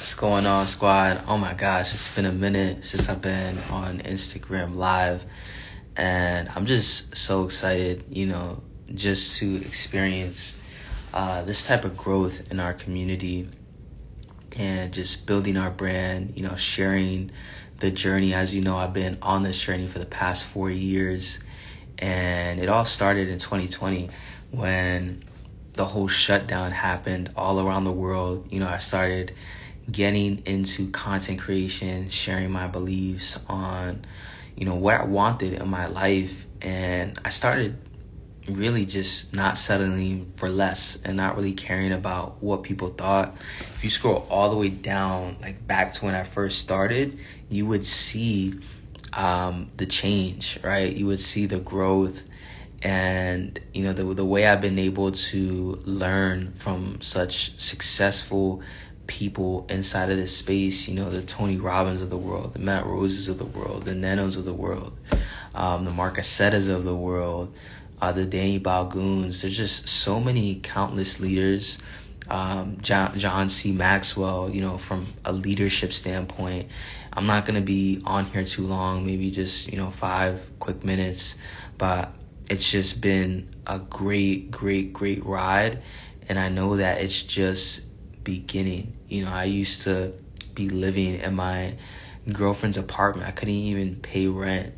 What's going on, squad? Oh my gosh, it's been a minute since I've been on Instagram Live, and I'm just so excited, just to experience this type of growth in our community and just building our brand, sharing the journey. As you know, I've been on this journey for the past 4 years, and it all started in 2020 when the whole shutdown happened all around the world. I started getting into content creation, sharing my beliefs on, what I wanted in my life. And I started really just not settling for less and not really caring about what people thought. If you scroll all the way down, like back to when I first started, you would see the change, right? You would see the growth. And the way I've been able to learn from such successful people inside of this space, the Tony Robbins of the world, the Matt Roses of the world, the Nanos of the world, the Mark Acetas of the world, the Danny Balgoons. There's just so many countless leaders. John C. Maxwell, from a leadership standpoint. I'm not going to be on here too long, maybe just, 5 quick minutes, but it's just been a great ride. And I know that it's just beginning. I used to be living in my girlfriend's apartment. I couldn't even pay rent,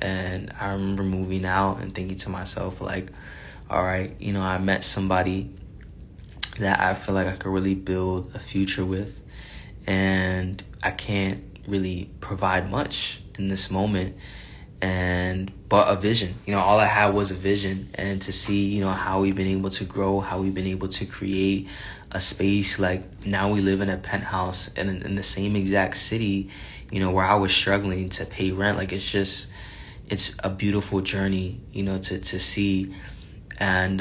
and I remember moving out and thinking to myself, like, all right, I met somebody that I feel like I could really build a future with, and I can't really provide much in this moment, but a vision. All I had was a vision, and to see, how we've been able to grow, how we've been able to create a space. Like, now we live in a penthouse in the same exact city, where I was struggling to pay rent. Like, it's a beautiful journey, to see. And,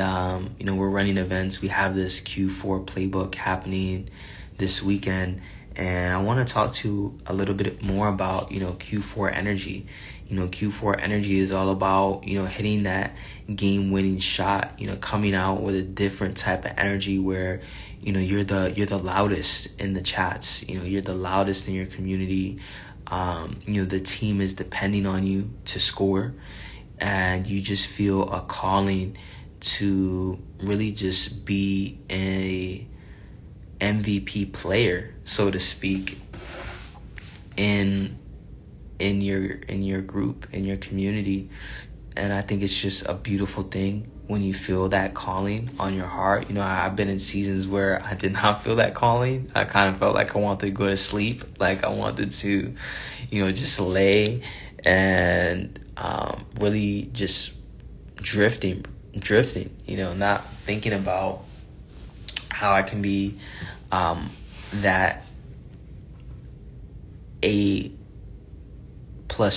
we're running events. We have this Q4 playbook happening this weekend. And I want to talk to you a little bit more about, Q4 energy. Q4 energy is all about, hitting that game-winning shot, coming out with a different type of energy where, you're the loudest in the chats, you're the loudest in your community. The team is depending on you to score, and you just feel a calling to really just be a MVP player, so to speak, in your group, in your community. And I think it's just a beautiful thing when you feel that calling on your heart. I've been in seasons where I did not feel that calling. I kind of felt like I wanted to go to sleep, like I wanted to, just lay and really just drifting, not thinking about how I can be that A+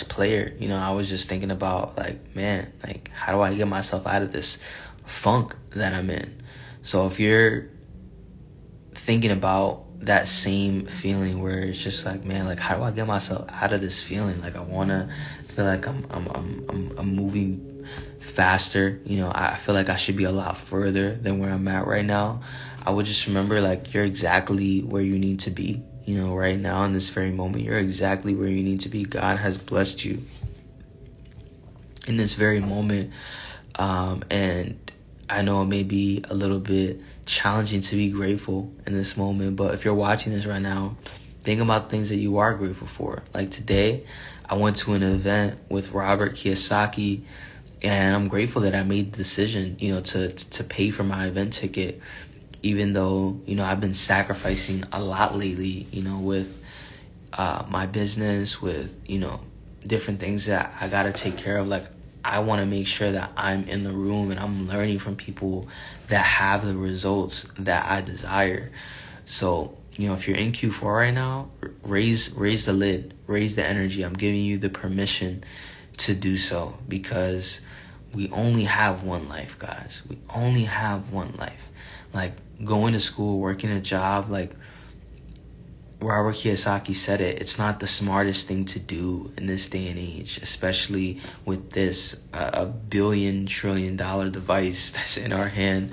player. I was just thinking about, like, man, like, how do I get myself out of this funk that I'm in? So if you're thinking about that same feeling where it's just like, man, like, how do I get myself out of this feeling? Like, I want to feel like I'm moving faster. I feel like I should be a lot further than where I'm at right now. I would just remember, like, you're exactly where you need to be. Right now in this very moment, you're exactly where you need to be. God has blessed you in this very moment. And I know it may be a little bit challenging to be grateful in this moment, but if you're watching this right now, think about things that you are grateful for. Like today, I went to an event with Robert Kiyosaki, and I'm grateful that I made the decision, to pay for my event ticket, even though, I've been sacrificing a lot lately, with my business, with, different things that I got to take care of. Like, I want to make sure that I'm in the room and I'm learning from people that have the results that I desire. So, if you're in Q4 right now, raise the lid, raise the energy. I'm giving you the permission to do so, because we only have one life, guys. We only have one life. Like, going to school, working a job, like Robert Kiyosaki said it's not the smartest thing to do in this day and age, especially with this a $1 trillion device that's in our hand,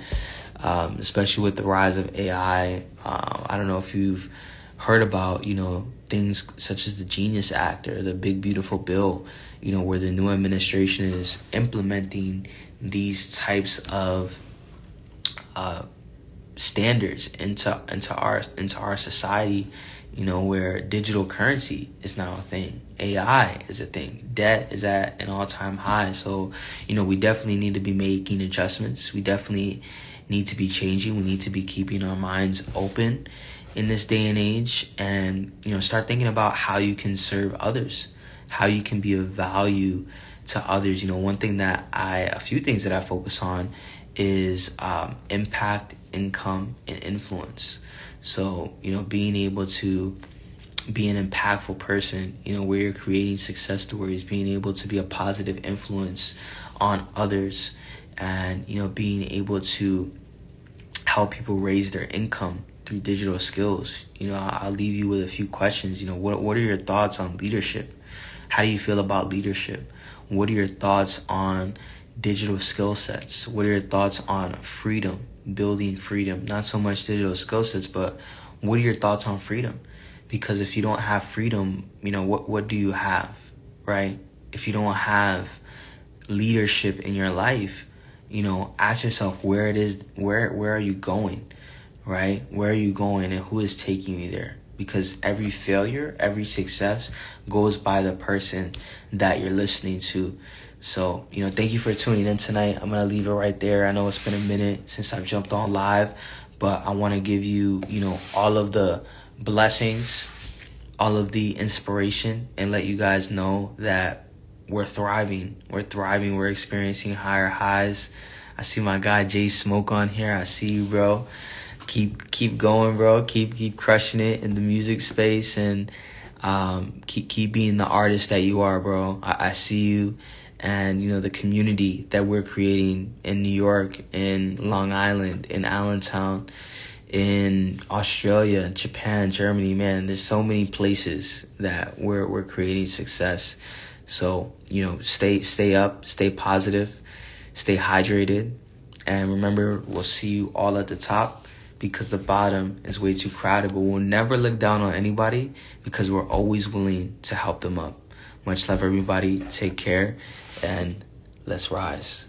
especially with the rise of AI. I don't know if you've heard about, things such as the Genius Act or the Big Beautiful Bill, where the new administration is implementing these types of standards into our society, where digital currency is now a thing, AI is a thing, debt is at an all-time high. So we definitely need to be making adjustments. We definitely need to be changing. We need to be keeping our minds open in this day and age, and start thinking about how you can serve others, how you can be of value to others. A few things that I focus on is impact, income, and influence. So being able to be an impactful person, where you're creating success stories, being able to be a positive influence on others, and being able to help people raise their income through digital skills. I'll leave you with a few questions. What are your thoughts on leadership? How do you feel about leadership? What are your thoughts on digital skill sets? What are your thoughts on freedom, building freedom? Not so much digital skill sets, but what are your thoughts on freedom? Because if you don't have freedom, what do you have, right? If you don't have leadership in your life, ask yourself where are you going, right? Where are you going, and who is taking you there? Because every failure, every success goes by the person that you're listening to. So, thank you for tuning in tonight. I'm going to leave it right there. I know it's been a minute since I've jumped on live, but I want to give you, all of the blessings, all of the inspiration, and let you guys know that we're thriving. We're experiencing higher highs. I see my guy Jay Smoke on here. I see you, bro. Keep going, bro. Keep crushing it in the music space, and keep being the artist that you are, bro. I see you, and the community that we're creating in New York, in Long Island, in Allentown, in Australia, Japan, Germany. Man, there's so many places that we're creating success. So stay up, stay positive, stay hydrated, and remember, we'll see you all at the top, because the bottom is way too crowded. But we'll never look down on anybody, because we're always willing to help them up. Much love, everybody. Take care, and let's rise.